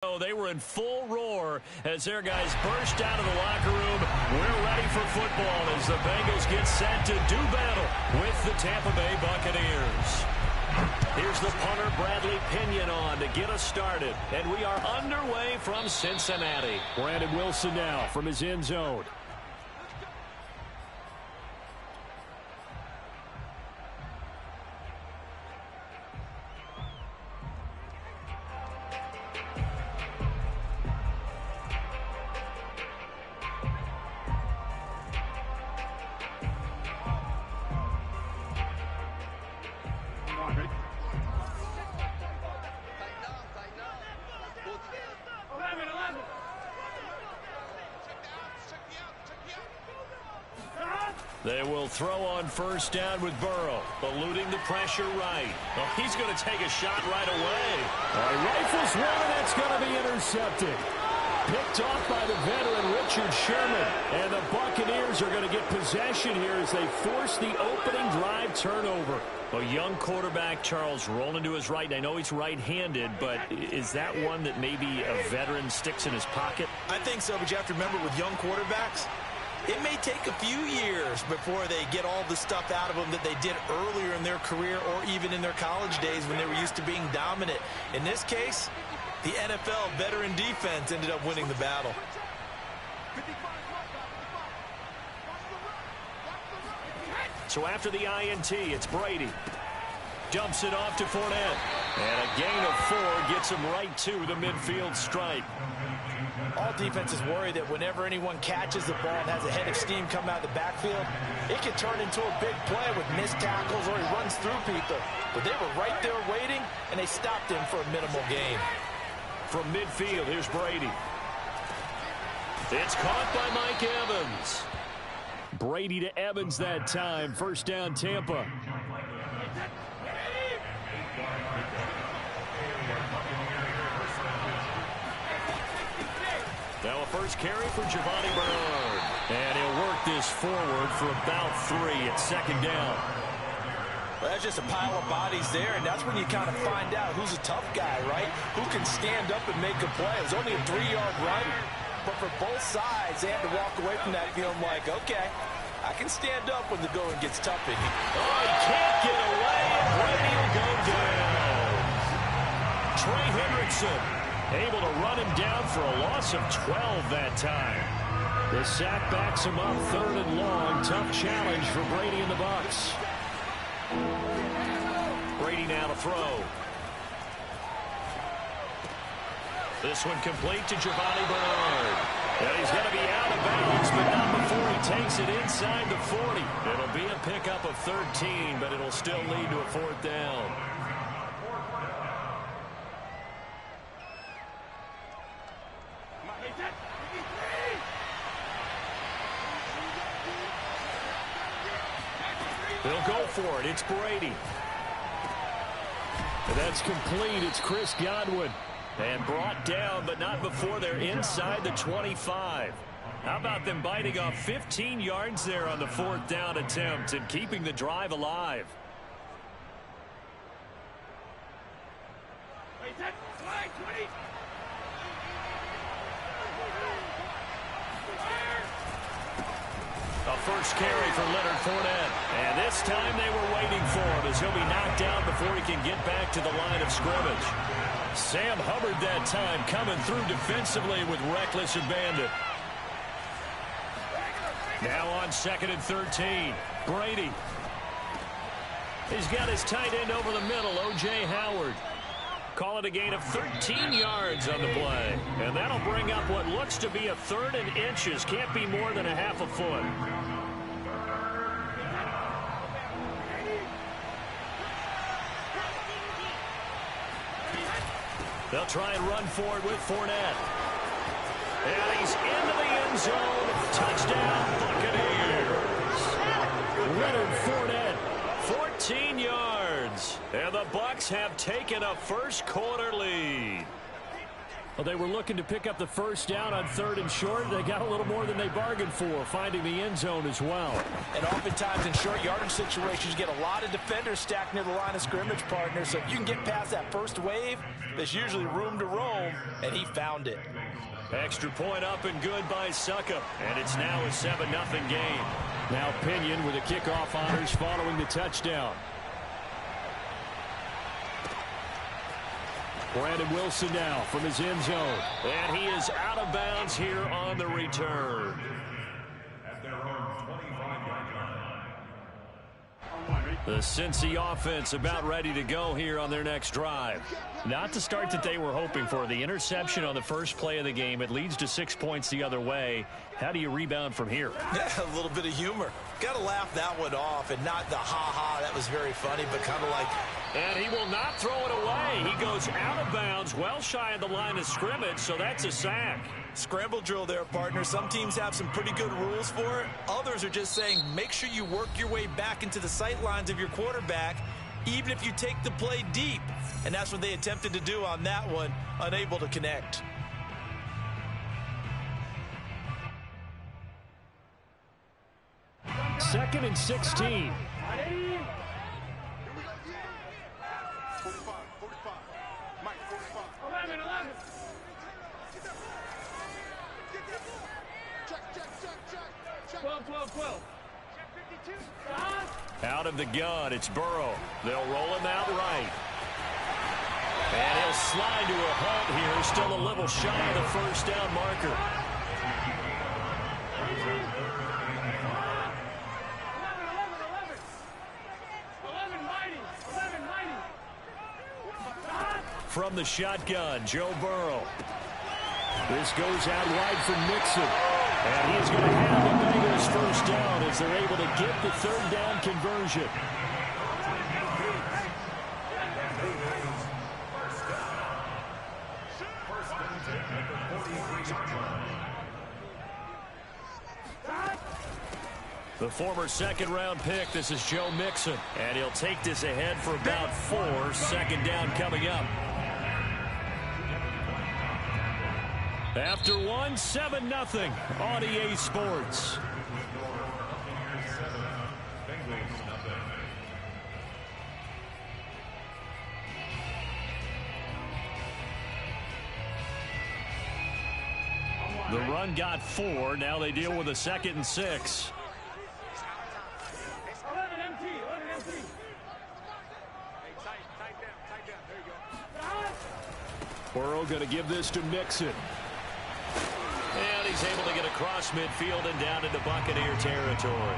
Oh, they were in full roar as their guys burst out of the locker room. We're ready for football as the Bengals get set to do battle with the Tampa Bay Buccaneers. Here's the punter, Bradley Pinion, on to get us started. And we are underway from Cincinnati. Brandon Wilson now from his end zone. They will throw on first down with Burrow, eluding the pressure right. Oh, he's going to take a shot right away. Rifles one, and that's going to be intercepted. Picked off by the veteran Richard Sherman. And the Buccaneers are going to get possession here as they force the opening drive turnover. A young quarterback, Charles, rolling to his right. I know he's right-handed, but is that one that maybe a veteran sticks in his pocket? I think so, but you have to remember with young quarterbacks, it may take a few years before they get all the stuff out of them that they did earlier in their career or even in their college days when they were used to being dominant. In this case, the NFL veteran defense ended up winning the battle. So after the INT, it's Brady. Dumps it off to Fournette. And a gain of 4 gets him right to the midfield stripe. All defenses worry that whenever anyone catches the ball and has a head of steam come out of the backfield, it can turn into a big play with missed tackles or he runs through people. But they were right there waiting, and they stopped him for a minimal gain. From midfield, here's Brady. It's caught by Mike Evans. Brady to Evans that time. First down, Tampa. Now a first carry for Giovanni Bernard. And he'll work this forward for about 3 at second down. Well, that's just a pile of bodies there, and that's when you kind of find out who's a tough guy, right? Who can stand up and make a play. It was only a 3-yard run, but for both sides, they had to walk away from that feeling like, okay, I can stand up when the going gets tough in here. Oh, he can't get away, and Brady will go down. Trey Hendrickson able to run him down for a loss of 12 that time. The sack backs him up, 3rd and long. Tough challenge for Brady and the Bucs. Brady now to throw. This one complete to Giovanni Bernard. And he's going to be out of bounds, but not before he takes it inside the 40. It'll be a pickup of 13, but it'll still lead to a 4th down. They'll go for it. It's Brady. And that's complete. It's Chris Godwin. And brought down, but not before they're inside the 25. How about them biting off 15 yards there on the 4th down attempt and keeping the drive alive? A first carry for Leonard Fournette. And this time they were waiting for him as he'll be knocked down before he can get back to the line of scrimmage. Sam Hubbard that time coming through defensively with reckless abandon. Now on 2nd and 13. Brady. He's got his tight end over the middle, O.J. Howard. Call it a gain of 13 yards on the play. And that'll bring up what looks to be a 3rd and inches. Can't be more than a half a foot. They'll try and run for it with Fournette. And he's into the end zone. Touchdown, Buccaneers. Leonard Fournette, 14 yards. And the Bucs have taken a first quarter lead. Well, they were looking to pick up the first down on 3rd and short. They got a little more than they bargained for, finding the end zone as well. And oftentimes in short yardage situations, you get a lot of defenders stacked near the line of scrimmage, partner. So if you can get past that first wave, there's usually room to roam, and he found it. Extra point up and good by Suckup. And it's now a 7-0 game. Now Pinion with the kickoff honors following the touchdown. Brandon Wilson now from his end zone. And he is out of bounds here on the return. The Cincy offense about ready to go here on their next drive. Not the start that they were hoping for. The interception on the first play of the game. It leads to 6 points the other way. How do you rebound from here? Yeah, a little bit of humor. Got to laugh that one off, and not the ha-ha, that was very funny, but kind of like... And he will not throw it away. He goes out of bounds, well shy of the line of scrimmage, so that's a sack. Scramble drill there, partner. Some teams have some pretty good rules for it. Others are just saying, make sure you work your way back into the sight lines of your quarterback, even if you take the play deep. And that's what they attempted to do on that one, unable to connect. Second and 16. Out of the gun, it's Burrow. They'll roll him out right. And he'll slide to a halt here, still a little shy of the first down marker. From the shotgun, Joe Burrow. This goes out wide for Mixon. And he's going to have the Bengals first down as they're able to get the 3rd down conversion. The former second-round pick, this is Joe Mixon. And he'll take this ahead for about 4. 2nd down coming up. After 1, 7-0 on EA Sports. The run got 4. Now they deal with a 2nd and 6. Burrow going to give this to Mixon. And he's able to get across midfield and down into Buccaneer territory.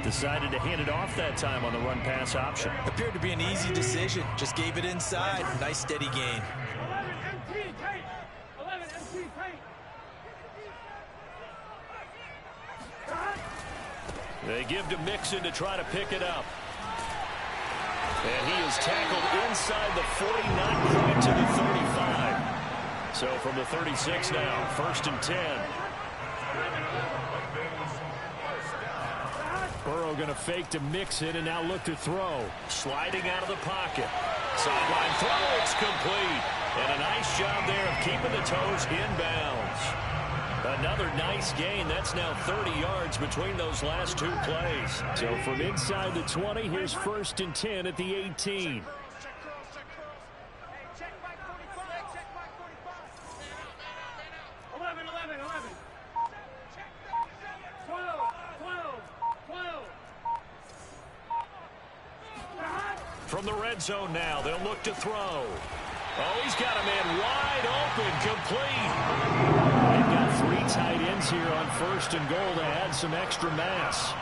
Decided to hand it off that time on the run-pass option. Appeared to be an easy decision. Just gave it inside. Nice steady gain. They give to Mixon to try to pick it up. And he is tackled inside the 40, not quite to the 35. So from the 36 now, 1st and 10. Burrow going to fake to Mixon and now look to throw. Sliding out of the pocket. Sideline throw, it's complete. And a nice job there of keeping the toes inbounds. Another nice gain. That's now 30 yards between those last 2 plays. So from inside the 20, here's 1st and 10 at the 18. From the red zone now, they'll look to throw. Oh, he's got a man wide open, complete. They've got 3 tight ends here on 1st and goal to add some extra mass.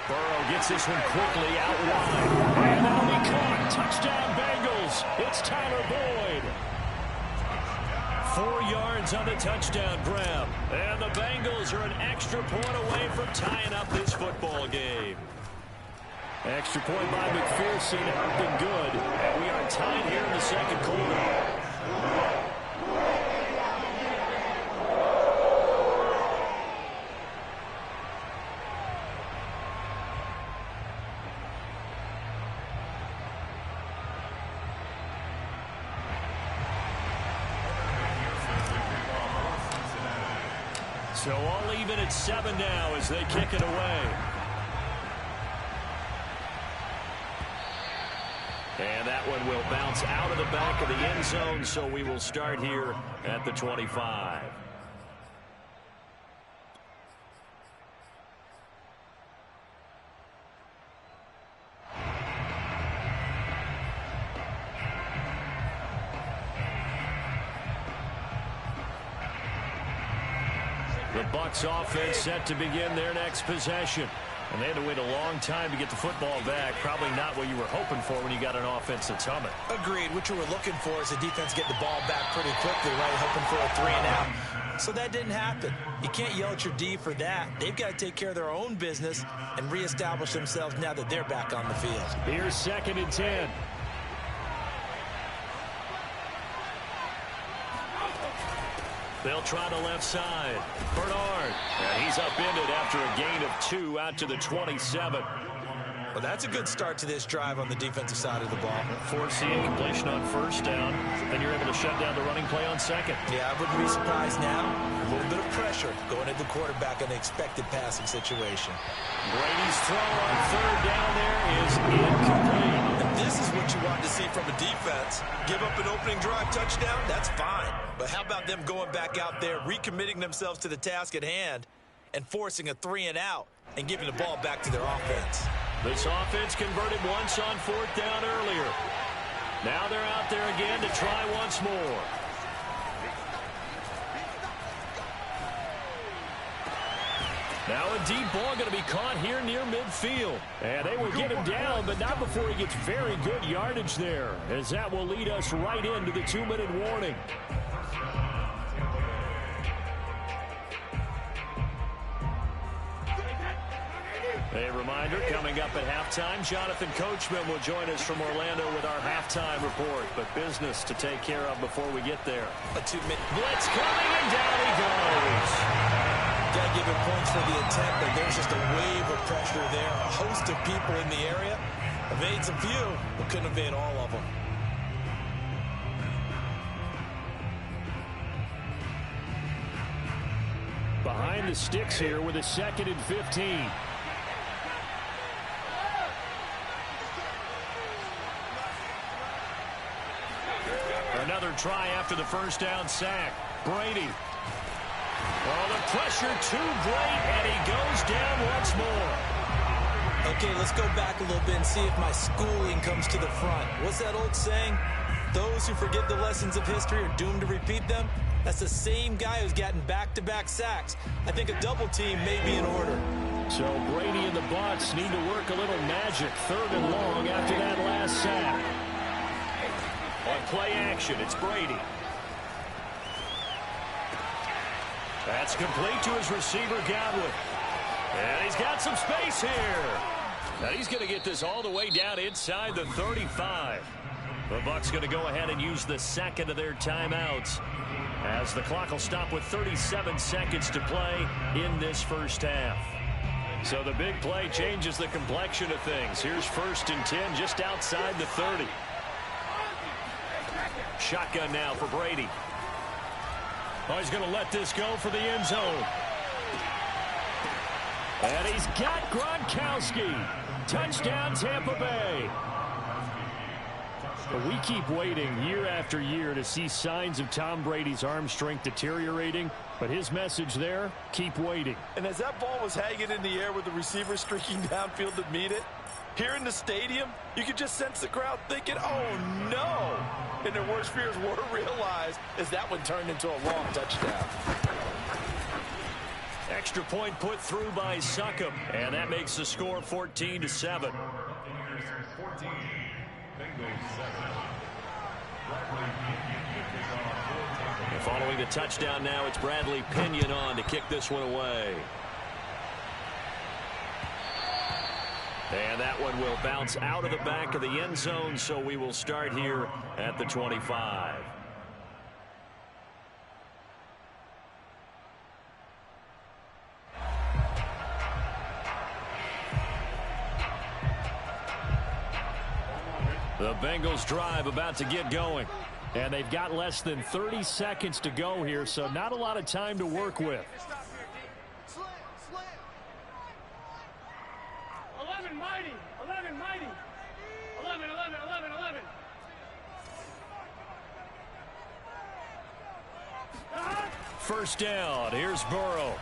Burrow gets this one quickly out wide. And that'll be caught. Touchdown, Bengals. It's Tyler Boyd. 4 yards on the touchdown grab. And the Bengals are an extra point away from tying up this football game. Extra point by McPherson, up and good. And we are tied here in the second quarter. So all even at 7 now as they kick it away. And that one will bounce out of the back of the end zone, so we will start here at the 25. The Bucs offense set to begin their next possession. And they had to wait a long time to get the football back. Probably not what you were hoping for when you got an offense that's humming. Agreed. What you were looking for is the defense getting the ball back pretty quickly, right? Hoping for a 3 and out. So that didn't happen. You can't yell at your D for that. They've got to take care of their own business and reestablish themselves now that they're back on the field. Here's 2nd and 10. They'll try the left side. Bernard. And he's upended after a gain of 2 out to the 27. Well, that's a good start to this drive on the defensive side of the ball. Force the incompletion on 1st down. Then you're able to shut down the running play on 2nd. Yeah, I wouldn't be surprised now. A little bit of pressure going at the quarterback in an expected passing situation. Brady's throw on 3rd down there is incomplete. And this is what you want to see from a defense. Give up an opening drive touchdown, that's fine. But how about them going back out there, recommitting themselves to the task at hand, and forcing a 3 and out, and giving the ball back to their offense. This offense converted once on 4th down earlier. Now they're out there again to try once more. Now a deep ball going to be caught here near midfield. And they will get him down, but not before he gets very good yardage there, as that will lead us right into the 2-minute warning. A reminder, coming up at halftime, Jonathan Coachman will join us from Orlando with our halftime report. But business to take care of before we get there. A 2-minute blitz coming, and down he goes. Got to give him points for the attempt, but there's just a wave of pressure there. A host of people in the area. Evades a few, but couldn't evade all of them. Behind the sticks here with a 2nd and 15. Another try after the 1st down sack. Brady. Oh, the pressure too great, and he goes down once more. Okay, let's go back a little bit and see if my schooling comes to the front. What's that old saying? Those who forget the lessons of history are doomed to repeat them. That's the same guy who's gotten back-to-back sacks. I think a double team may be in order. So Brady and the Bucs need to work a little magic. 3rd and long after that last sack. On play action, it's Brady. That's complete to his receiver, Godwin. And he's got some space here. Now he's going to get this all the way down inside the 35. The Bucs going to go ahead and use the 2nd of their timeouts, as the clock will stop with 37 seconds to play in this 1st half. So the big play changes the complexion of things. Here's 1st and 10 just outside the 30. Shotgun now for Brady. Oh, he's going to let this go for the end zone. And he's got Gronkowski. Touchdown, Tampa Bay. But we keep waiting year after year to see signs of Tom Brady's arm strength deteriorating. But his message there, keep waiting. And as that ball was hanging in the air with the receiver streaking downfield to meet it, here in the stadium, you could just sense the crowd thinking, oh, no. And their worst fears were realized as that one turned into a long touchdown. Extra point put through by Succop, and that makes the score 14-7. And following the touchdown now, it's Bradley Pinion on to kick this one away. And that one will bounce out of the back of the end zone, so we will start here at the 25. The Bengals drive about to get going. And they've got less than 30 seconds to go here, so not a lot of time to work with. 11 mighty, 11 mighty, 11, 11, 11, 11. First down. Here's Burrow.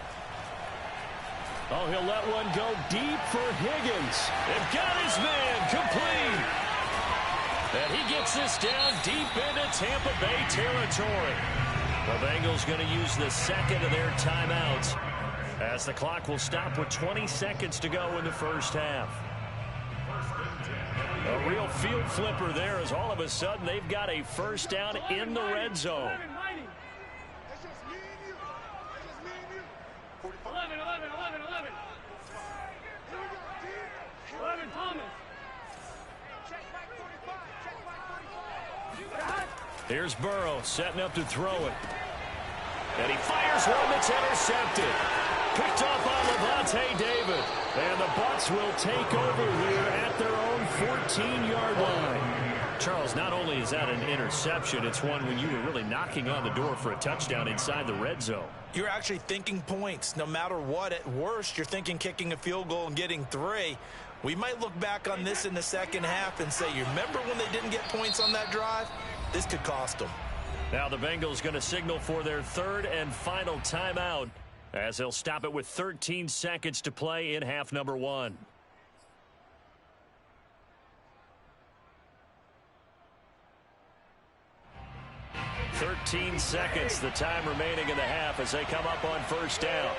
Oh, he'll let one go deep for Higgins. They've got his man complete. And he gets this down deep into Tampa Bay territory. The Bengals going to use the second of their timeouts as the clock will stop with 20 seconds to go in the first half. A real field flipper there as all of a sudden they've got a first down in the red zone. 11, 11, 11, 11. 11, Thomas. Here's Burrow setting up to throw it. And he fires one that's intercepted. Picked off on Levante David. And the Bucs will take over here at their own 14-yard line. Charles, not only is that an interception, it's one when you were really knocking on the door for a touchdown inside the red zone. You're actually thinking points. No matter what, at worst, you're thinking kicking a field goal and getting 3. We might look back on this in the second half and say, you remember when they didn't get points on that drive? This could cost them. Now the Bengals going to signal for their third and final timeout as they'll stop it with 13 seconds to play in half number 1. "13 seconds, the time remaining in the half as they come up on first down.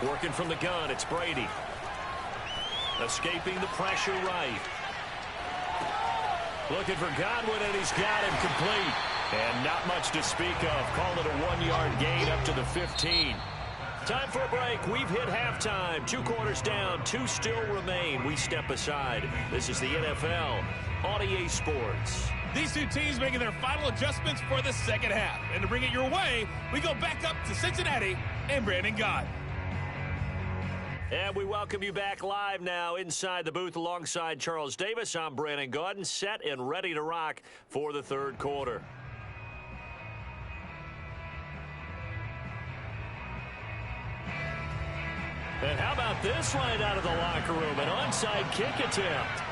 Working from the gun, it's Brady. Escaping the pressure right. Looking for Godwin, and he's got him complete. And not much to speak of. Call it a 1-yard gain up to the 15. Time for a break. We've hit halftime. 2 quarters down. 2 still remain. We step aside. This is the NFL on EA Sports. These two teams making their final adjustments for the second half. And to bring it your way, we go back up to Cincinnati and Brandon Gott. And we welcome you back live now inside the booth alongside Charles Davis. I'm Brandon Gaudin, set and ready to rock for the third quarter. And how about this right out of the locker room? An onside kick attempt.